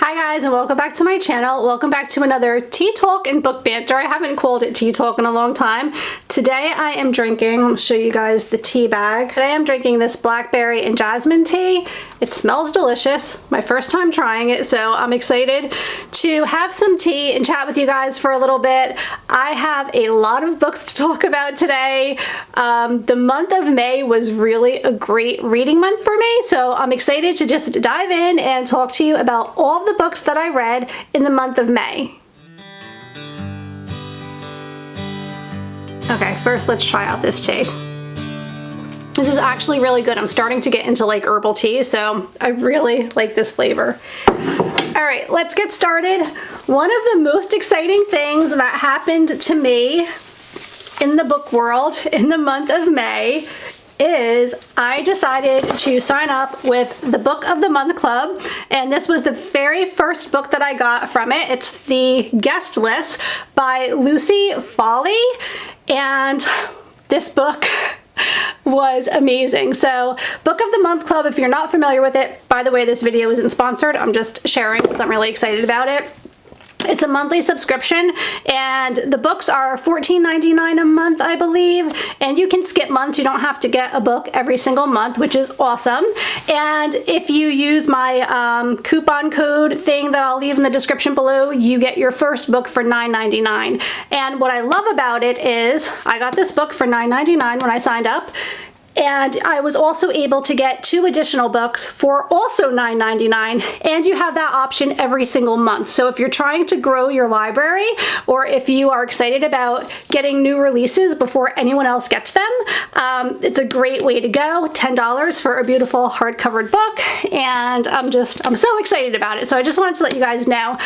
Hi guys, and welcome back to my channel. Welcome back to another tea talk and book banter. I haven't called it tea talk in a long time. Today I am drinking, I'll show you guys the tea bag. Today I'm drinking this blackberry and jasmine tea. It smells delicious. My first time trying it, so I'm excited to have some tea and chat with you guys for a little bit. I have a lot of books to talk about today. The month of May was really a great reading month for me, so I'm excited to just dive in and talk to you about all of the books that I read in the month of May. Okay, first let's try out this tea. This is actually really good. I'm starting to get into like herbal tea, so I really like this flavor. All right, let's get started. One of the most exciting things that happened to me in the book world in the month of May is I decided to sign up with the Book of the Month Club, and this was the very first book that I got from it. It's the Guest List by Lucy Foley, and this book was amazing. So Book of the Month Club, if you're not familiar with it, by the way, this video isn't sponsored. I'm just sharing because I'm really excited about it. It's a monthly subscription, and the books are $14.99 a month, I believe, and you can skip months. You don't have to get a book every single month, which is awesome. And if you use my coupon code thing that I'll leave in the description below, you get your first book for $9.99. And what I love about it is I got this book for $9.99 when I signed up, and I was also able to get 2 additional books for also $9.99, and you have that option every single month. So if you're trying to grow your library, or if you are excited about getting new releases before anyone else gets them, it's a great way to go. $10 for a beautiful hardcover book, and I'm so excited about it. So I just wanted to let you guys know.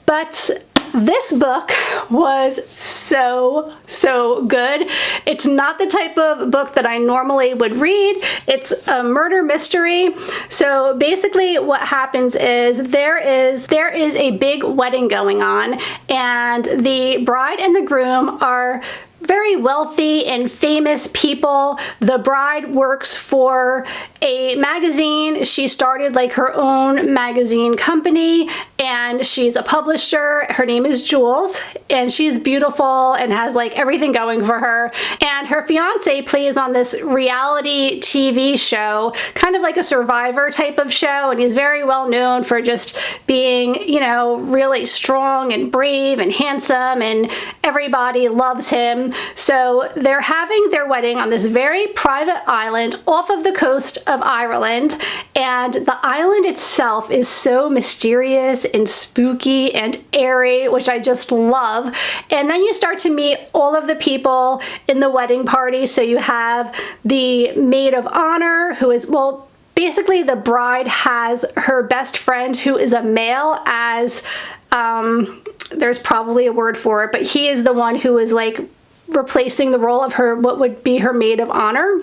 But this book was so good. It's not the type of book that I normally would read. It's a murder mystery. So basically what happens is there is a big wedding going on, and the bride and the groom are very wealthy and famous people. The bride works for a magazine. She started like her own magazine company, and she's a publisher. Her name is Jules, and she's beautiful and has like everything going for her. And her fiance plays on this reality TV show, kind of like a Survivor type of show, and he's very well known for just being, you know, really strong and brave and handsome, and everybody loves him. So they're having their wedding on this very private island off of the coast of Ireland, and the island itself is so mysterious and spooky and airy, which I just love. And then you start to meet all of the people in the wedding party. So you have the maid of honor, who is, well, basically the bride has her best friend who is a male, as there's probably a word for it, but he is the one who is like replacing the role of her, what would be her maid of honor.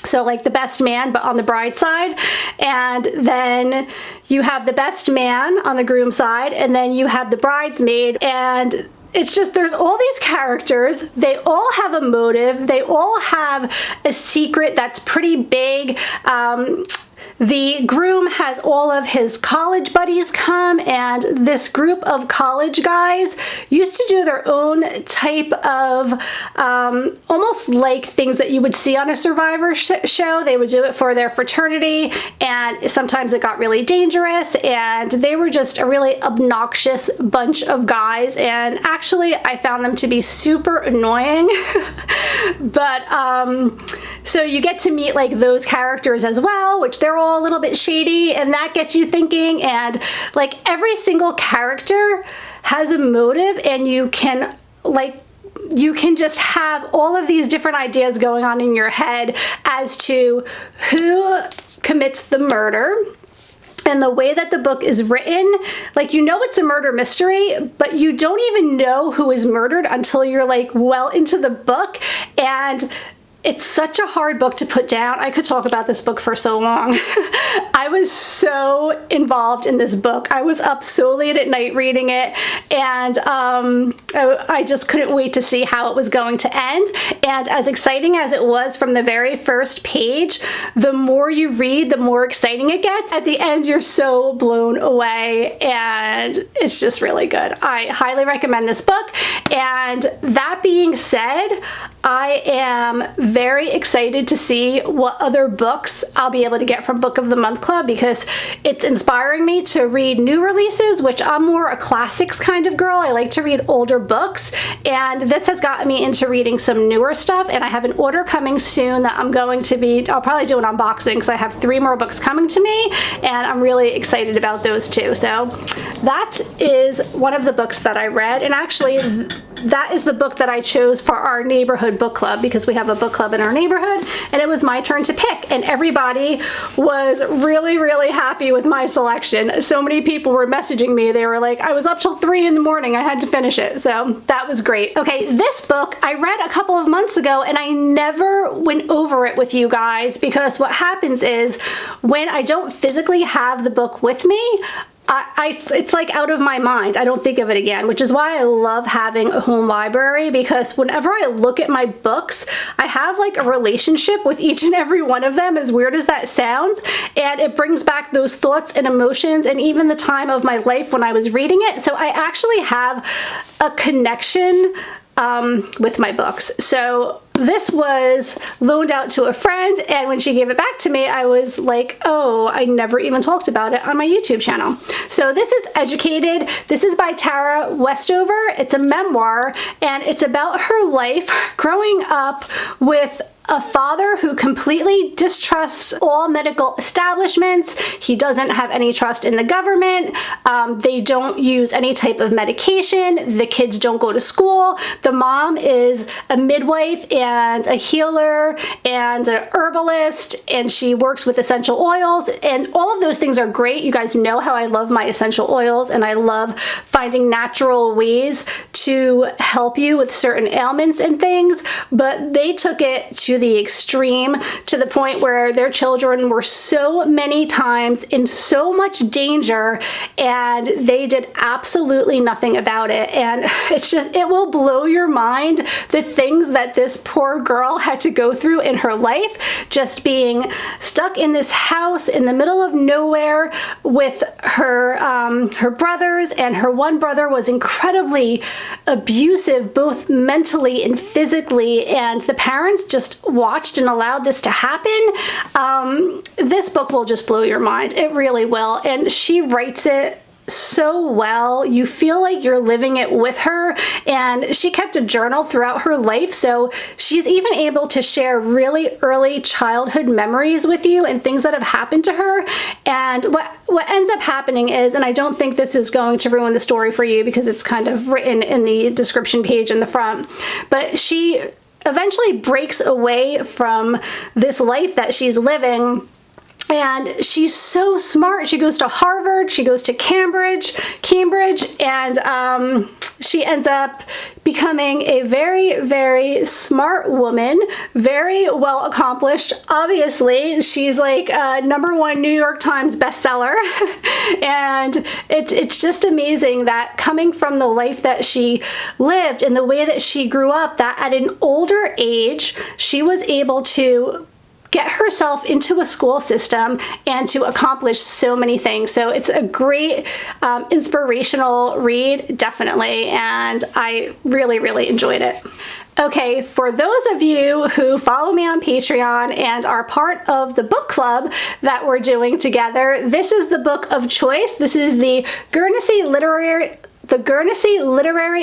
So like the best man, but on the bride side. And then you have the best man on the groom side, and then you have the bridesmaid. And it's just, there's all these characters. They all have a motive. They all have a secret that's pretty big. The groom has all of his college buddies come, and this group of college guys used to do their own type of almost like things that you would see on a Survivor show. They would do it for their fraternity, and sometimes it got really dangerous, and they were just a really obnoxious bunch of guys, and actually I found them to be super annoying. But so you get to meet like those characters as well, which they're all a little bit shady, and that gets you thinking. And like every single character has a motive, and you can just have all of these different ideas going on in your head as to who commits the murder. And the way that the book is written, like, you know it's a murder mystery, but you don't even know who is murdered until you're like well into the book. And It's such a hard book to put down. I could talk about this book for so long. I was so involved in this book. I was up so late at night reading it, and I just couldn't wait to see how it was going to end. And as exciting as it was from the very first page, the more you read, the more exciting it gets. At the end, you're so blown away, and it's just really good. I highly recommend this book. And that being said, I am very excited to see what other books I'll be able to get from Book of the Month Club, because it's inspiring me to read new releases, which I'm more a classics kind of girl. I like to read older books, and this has gotten me into reading some newer stuff, and I have an order coming soon that I'm going to be, I'll probably do an unboxing because I have 3 more books coming to me, and I'm really excited about those too. So that is one of the books that I read, and actually that is the book that I chose for our neighborhood book club, because we have a book club in our neighborhood, and it was my turn to pick, and everybody was really, really happy with my selection. So many people were messaging me. They were like, I was up till 3 in the morning. I had to finish it. So that was great. Okay, this book I read a couple of months ago, and I never went over it with you guys, because what happens is when I don't physically have the book with me, it's like out of my mind. I don't think of it again, which is why I love having a home library, because whenever I look at my books, I have like a relationship with each and every one of them, as weird as that sounds, and it brings back those thoughts and emotions and even the time of my life when I was reading it. So I actually have a connection with my books. So this was loaned out to a friend, and when she gave it back to me, I was like, oh, I never even talked about it on my YouTube channel. So this is Educated. This is by Tara Westover. It's a memoir, and it's about her life growing up with a father who completely distrusts all medical establishments. He doesn't have any trust in the government. They don't use any type of medication. The kids don't go to school. The mom is a midwife and a healer and an herbalist, and she works with essential oils, and all of those things are great. You guys know how I love my essential oils, and I love finding natural ways to help you with certain ailments and things, but they took it to the extreme, to the point where their children were so many times in so much danger, and they did absolutely nothing about it. And it's just, it will blow your mind, the things that this poor girl had to go through in her life, just being stuck in this house in the middle of nowhere with her her brothers, and her one brother was incredibly abusive, both mentally and physically, and the parents just watched and allowed this to happen. This book will just blow your mind. It really will. And she writes it so well. You feel like you're living it with her, and she kept a journal throughout her life, so she's even able to share really early childhood memories with you and things that have happened to her. And what ends up happening is, and I don't think this is going to ruin the story for you because it's kind of written in the description page in the front, but she eventually breaks away from this life that she's living. And she's so smart. She goes to Harvard, she goes to Cambridge, and she ends up becoming a very, very smart woman, very well accomplished. Obviously, she's like a #1 New York Times bestseller. And it's just amazing that coming from the life that she lived and the way that she grew up, that at an older age, she was able to get herself into a school system and to accomplish so many things. So it's a great inspirational read, definitely, and I really, really enjoyed it. Okay, for those of you who follow me on Patreon and are part of the book club that we're doing together, this is the book of choice. This is the Guernsey Literary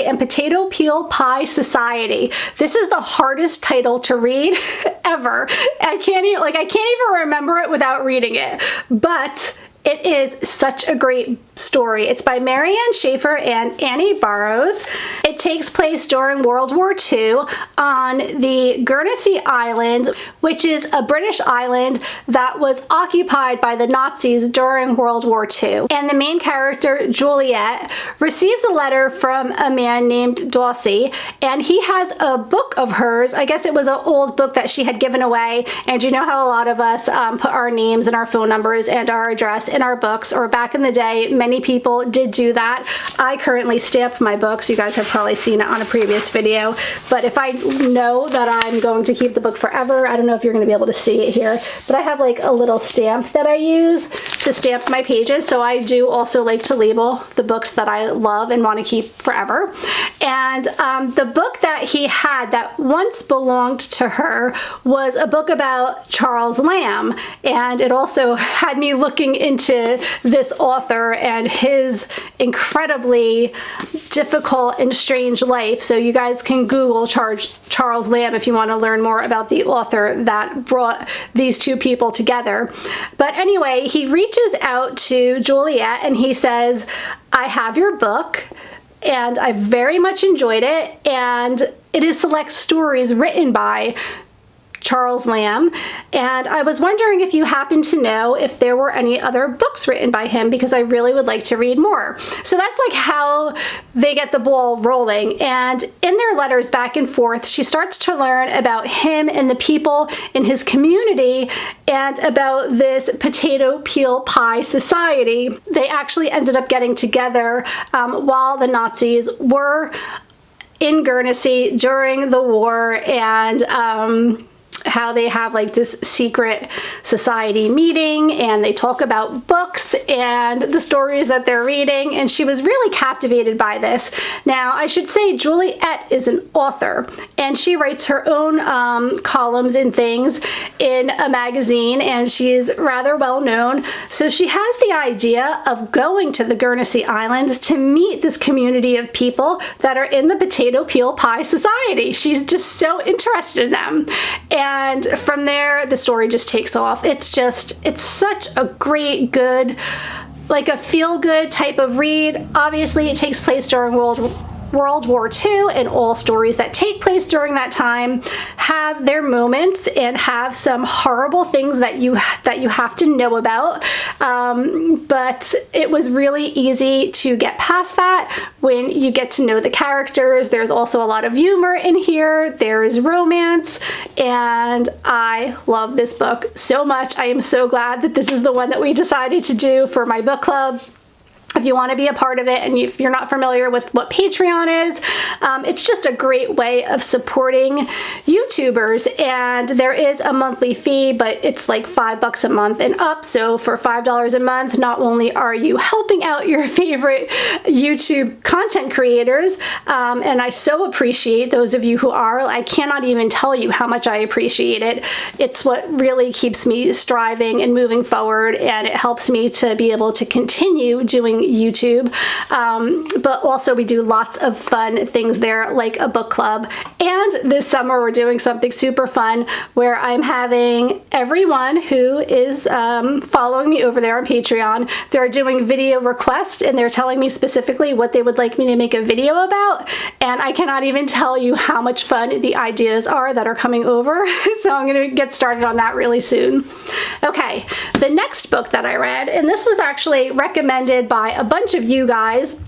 and Potato Peel Pie Society. This is the hardest title to read ever. I can't even remember it without reading it, but It is such a great story. It's by Marianne Shaffer and Annie Barrows. It takes place during World War II on the Guernsey Island, which is a British island that was occupied by the Nazis during World War II. And the main character, Juliet, receives a letter from a man named Dawsey, and he has a book of hers. I guess it was an old book that she had given away, and you know how a lot of us put our names and our phone numbers and our address in our books, or back in the day, many people did do that. I currently stamp my books. You guys have probably seen it on a previous video, but if I know that I'm going to keep the book forever, I don't know if you're going to be able to see it here, but I have like a little stamp that I use to stamp my pages, so I do also like to label the books that I love and want to keep forever. And the book that he had that once belonged to her was a book about Charles Lamb, and it also had me looking into this author and his incredibly difficult and strange life. So you guys can Google Charles Lamb if you want to learn more about the author that brought these two people together. But anyway, he reaches out to Juliet and he says, I have your book and I very much enjoyed it, and it is select stories written by Charles Lamb, and I was wondering if you happen to know if there were any other books written by him, because I really would like to read more. So that's like how they get the ball rolling, and in their letters back and forth, she starts to learn about him and the people in his community and about this potato peel pie society. They actually ended up getting together while the Nazis were in Guernsey during the war, and how they have like this secret society meeting, and they talk about books and the stories that they're reading, and she was really captivated by this. Now, I should say Juliet is an author, and she writes her own columns and things in a magazine, and she is rather well known. So she has the idea of going to the Guernsey Islands to meet this community of people that are in the potato peel pie society. She's just so interested in them. And from there, the story just takes off. It's such a great, good, like a feel-good type of read. Obviously, it takes place during World War II, and all stories that take place during that time have their moments and have some horrible things that you have to know about. But it was really easy to get past that when you get to know the characters. There's also a lot of humor in here. There's romance, and I love this book so much. I am so glad that this is the one that we decided to do for my book club. If you want to be a part of it, and if you're not familiar with what Patreon is, it's just a great way of supporting YouTubers, and there is a monthly fee, but it's like $5 a month and up. So for $5 a month, not only are you helping out your favorite YouTube content creators, and I so appreciate those of you who are. I cannot even tell you how much I appreciate it. It's what really keeps me striving and moving forward, and it helps me to be able to continue doing YouTube, but also we do lots of fun things there, like a book club. And this summer we're doing something super fun where I'm having everyone who is following me over there on Patreon, they're doing video requests, and they're telling me specifically what they would like me to make a video about, and I cannot even tell you how much fun the ideas are that are coming over. So I'm going to get started on that really soon. Okay, the next book that I read, and this was actually recommended by a bunch of you guys,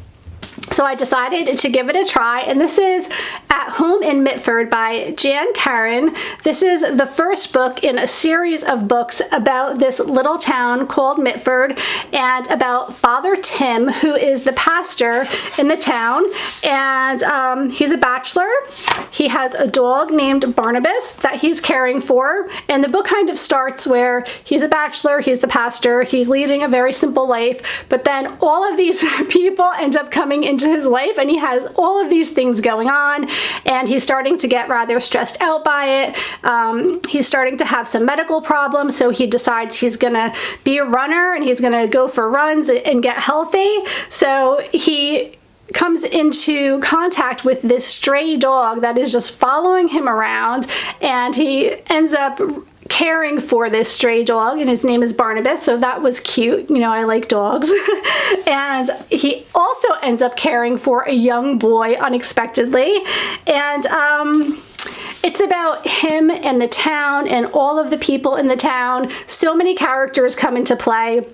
so I decided to give it a try, and this is At Home in Mitford by Karon. This is the first book in a series of books about this little town called Mitford, and about Father Tim, who is the pastor in the town, and he's a bachelor. He has a dog named Barnabas that he's caring for, and the book kind of starts where he's a bachelor, he's the pastor, he's leading a very simple life, but then all of these people end up coming into his life, and he has all of these things going on, and he's starting to get rather stressed out by it. He's starting to have some medical problems, so he decides he's gonna be a runner, and he's gonna go for runs and get healthy. So he comes into contact with this stray dog that is just following him around, and he ends up caring for this stray dog, and his name is Barnabas, so that was cute. You know, I like dogs. And he also ends up caring for a young boy unexpectedly, and it's about him and the town and all of the people in the town. So many characters come into play.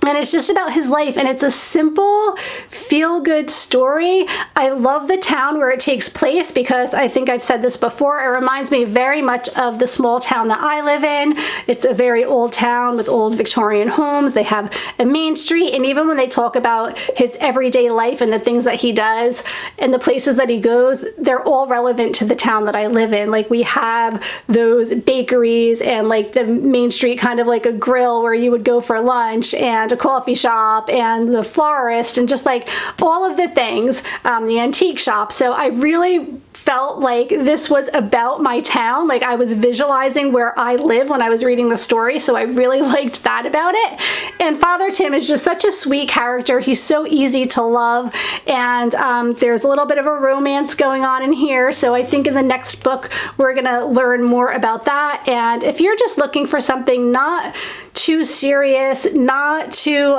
And it's just about his life, and it's a simple, feel-good story. I love the town where it takes place because I think I've said this before. It reminds me very much of the small town that I live in. It's a very old town with old Victorian homes. They have a main street, and even when they talk about his everyday life and the things that he does and the places that he goes, they're all relevant to the town that I live in. Like, we have those bakeries and like the main street, kind of like a grill where you would go for lunch, and a coffee shop and the florist, and just like all of the things, the antique shop. So I really felt like this was about my town. Like, I was visualizing where I live when I was reading the story, so I really liked that about it. And Father Tim is just such a sweet character. He's so easy to love, and there's a little bit of a romance going on in here, so I think in the next book we're gonna learn more about that. And if you're just looking for something not too serious, not too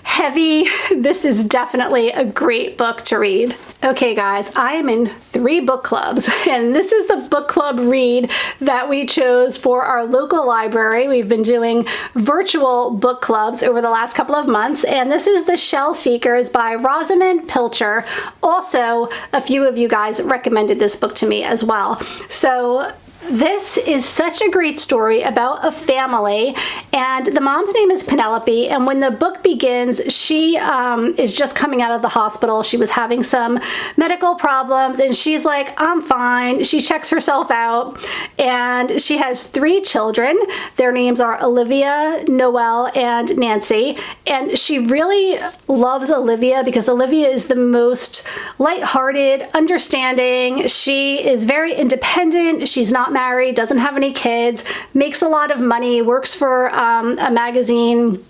heavy, this is definitely a great book to read. Okay guys, I am in 3 book clubs, and this is the book club read that we chose for our local library. We've been doing virtual book clubs over the last couple of months, and this is The Shell Seekers by Rosamund Pilcher. Also, a few of you guys recommended this book to me as well. So this is such a great story about a family, and the mom's name is Penelope, and when the book begins, she is just coming out of the hospital. She was having some medical problems, and she's like, I'm fine. She checks herself out, and she has 3 children. Their names are Olivia, Noelle, and Nancy, and she really loves Olivia because Olivia is the most lighthearted, understanding. She is very independent. She's not married, doesn't have any kids, makes a lot of money, works for a magazine,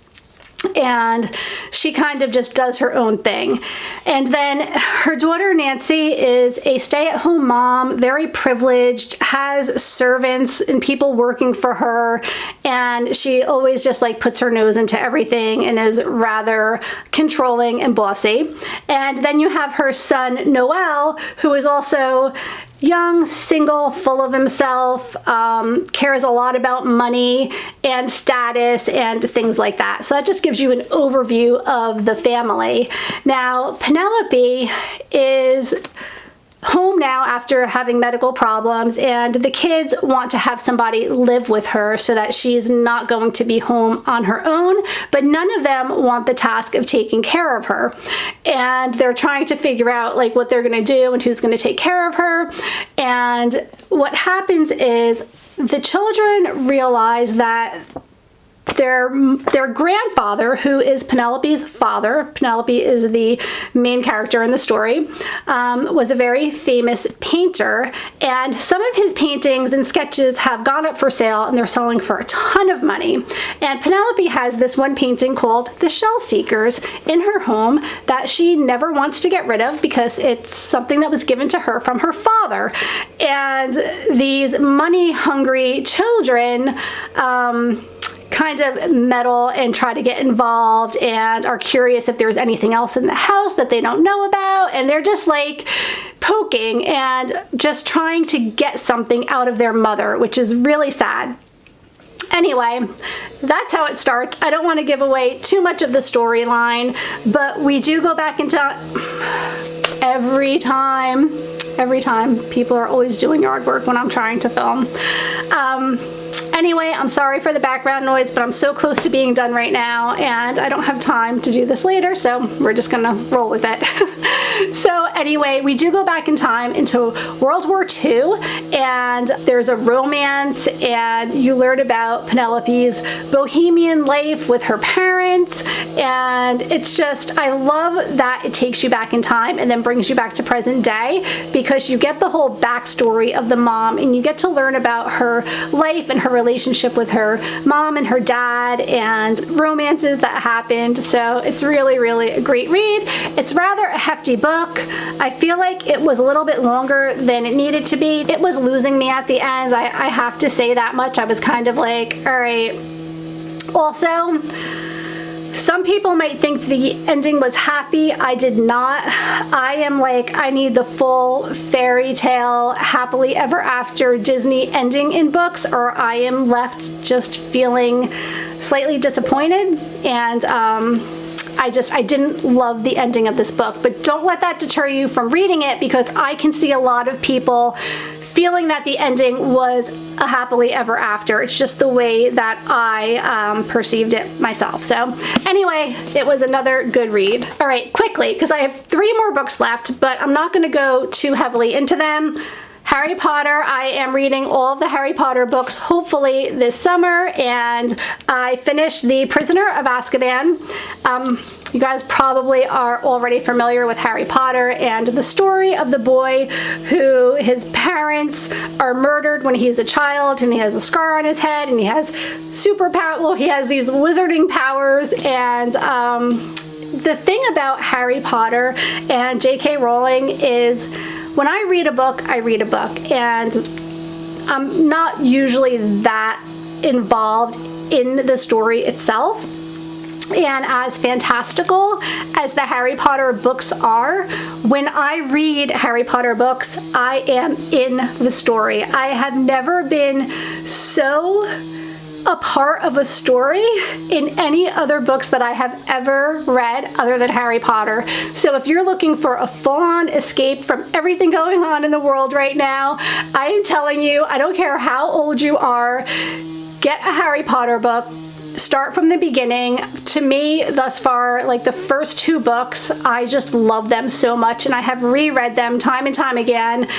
and she kind of just does her own thing. And then her daughter Nancy is a stay-at-home mom, very privileged, has servants and people working for her, and she always just like puts her nose into everything and is rather controlling and bossy. And then you have her son Noelle, who is also young, single, full of himself, cares a lot about money and status and things like that. So that just gives you an overview of the family. Now, Penelope is home now after having medical problems, and the kids want to have somebody live with her so that she's not going to be home on her own, but none of them want the task of taking care of her, and they're trying to figure out like what they're going to do and who's going to take care of her. And what happens is the children realize that their grandfather, who is Penelope's father — Penelope is the main character in the story — was a very famous painter, and some of his paintings and sketches have gone up for sale, and they're selling for a ton of money. And Penelope has this one painting called The Shell Seekers in her home that she never wants to get rid of because it's something that was given to her from her father. And these money-hungry children kind of meddle and try to get involved and are curious if there's anything else in the house that they don't know about, and they're just like poking and just trying to get something out of their mother, which is really sad. Anyway, that's how it starts. I don't want to give away too much of the storyline, but we do go back into every time people are always doing yard work when I'm trying to film. Anyway, I'm sorry for the background noise, but I'm so close to being done right now, and I don't have time to do this later, so we're just gonna roll with it. So anyway, we do go back in time into World War II, and there's a romance, and you learn about Penelope's bohemian life with her parents, and it's just, I love that it takes you back in time and then brings you back to present day, because you get the whole backstory of the mom, and you get to learn about her life and her relationship relationship with her mom and her dad and romances that happened. So it's really, really a great read. It's rather a hefty book. I feel like it was a little bit longer than it needed to be. It was losing me at the end. I have to say that much. I was kind of like, all right. Also, some people might think the ending was happy. I did not. I am like, I need the full fairy tale, happily ever after Disney ending in books, or I am left just feeling slightly disappointed. And I didn't love the ending of this book. But don't let that deter you from reading it, because I can see a lot of people feeling that the ending was a happily ever after. It's just the way that I perceived it myself. So anyway, it was another good read. All right, quickly, because I have 3 more books left, but I'm not going to go too heavily into them. Harry Potter, I am reading all of the Harry Potter books hopefully this summer, and I finished The Prisoner of Azkaban. You guys probably are already familiar with Harry Potter and the story of the boy who his parents are murdered when he's a child, and he has a scar on his head, and he has he has these wizarding powers. And the thing about Harry Potter and J.K. Rowling is, when I read a book, I read a book, and I'm not usually that involved in the story itself. And as fantastical as the Harry Potter books are, when I read Harry Potter books, I am in the story. I have never been so a part of a story in any other books that I have ever read other than Harry Potter. So if you're looking for a full-on escape from everything going on in the world right now, I am telling you, I don't care how old you are, get a Harry Potter book. Start from the beginning. To me, thus far, like the first 2 books, I just love them so much, and I have reread them time and time again.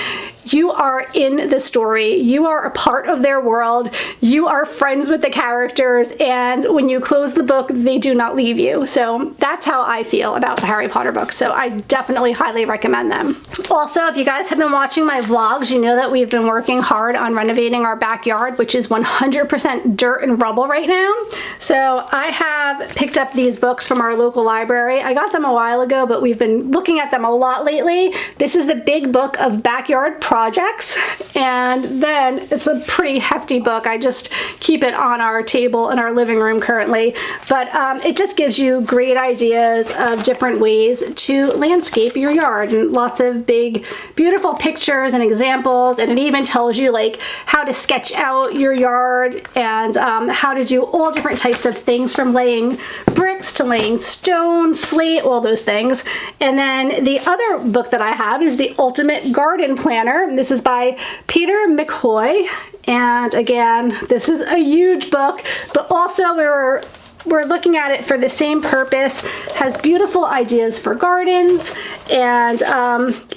You are in the story. You are a part of their world. You are friends with the characters, and when you close the book, they do not leave you. So that's how I feel about the Harry Potter books. So I definitely highly recommend them. Also, if you guys have been watching my vlogs, you know that we've been working hard on renovating our backyard, which is 100% dirt and rubble right now. So I have picked up these books from our local library. I got them a while ago, but we've been looking at them a lot lately. This is the big book of backyard projects, and then it's a pretty hefty book. I just keep it on our table in our living room currently, but it just gives you great ideas of different ways to landscape your yard, and lots of big beautiful pictures and examples, and it even tells you like how to sketch out your yard, and how to do all different types of things, from laying bricks to laying stone, slate, all those things. And then the other book that I have is The Ultimate Garden Planner. This is by Peter McHoy, and again, this is a huge book, but also we're looking at it for the same purpose. Has beautiful ideas for gardens, and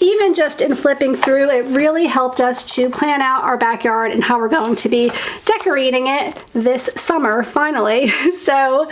even just in flipping through, it really helped us to plan out our backyard and how we're going to be decorating it this summer, finally. So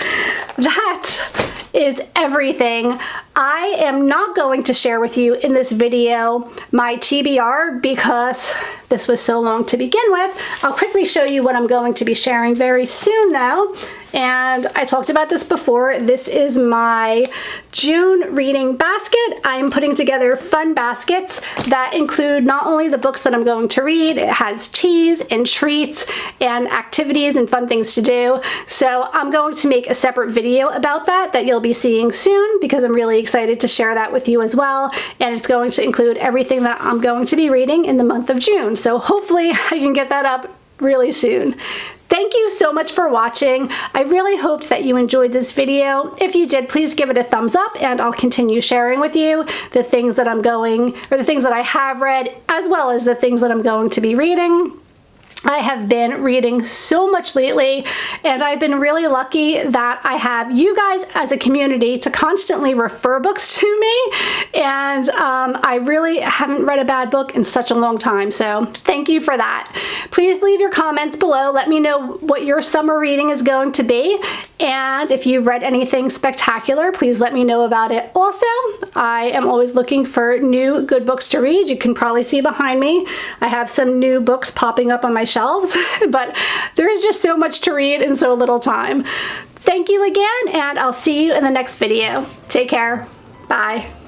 that is everything. I am not going to share with you in this video my TBR because this was so long to begin with. I'll quickly show you what I'm going to be sharing very soon though. And I talked about this before. This is my June reading basket. I'm putting together fun baskets that include not only the books that I'm going to read, it has teas and treats and activities and fun things to do. So I'm going to make a separate video about that you'll be seeing soon, because I'm really excited to share that with you as well. And it's going to include everything that I'm going to be reading in the month of June. So hopefully I can get that up really soon. Thank you so much for watching. I really hoped that you enjoyed this video. If you did, please give it a thumbs up, and I'll continue sharing with you the things that the things that I have read, as well as the things that I'm going to be reading. I have been reading so much lately, and I've been really lucky that I have you guys as a community to constantly refer books to me, and I really haven't read a bad book in such a long time, so thank you for that. Please leave your comments below. Let me know what your summer reading is going to be, and if you've read anything spectacular, please let me know about it also. I am always looking for new good books to read. You can probably see behind me I have some new books popping up on my shelves, but there's just so much to read in so little time. Thank you again, and I'll see you in the next video. Take care. Bye.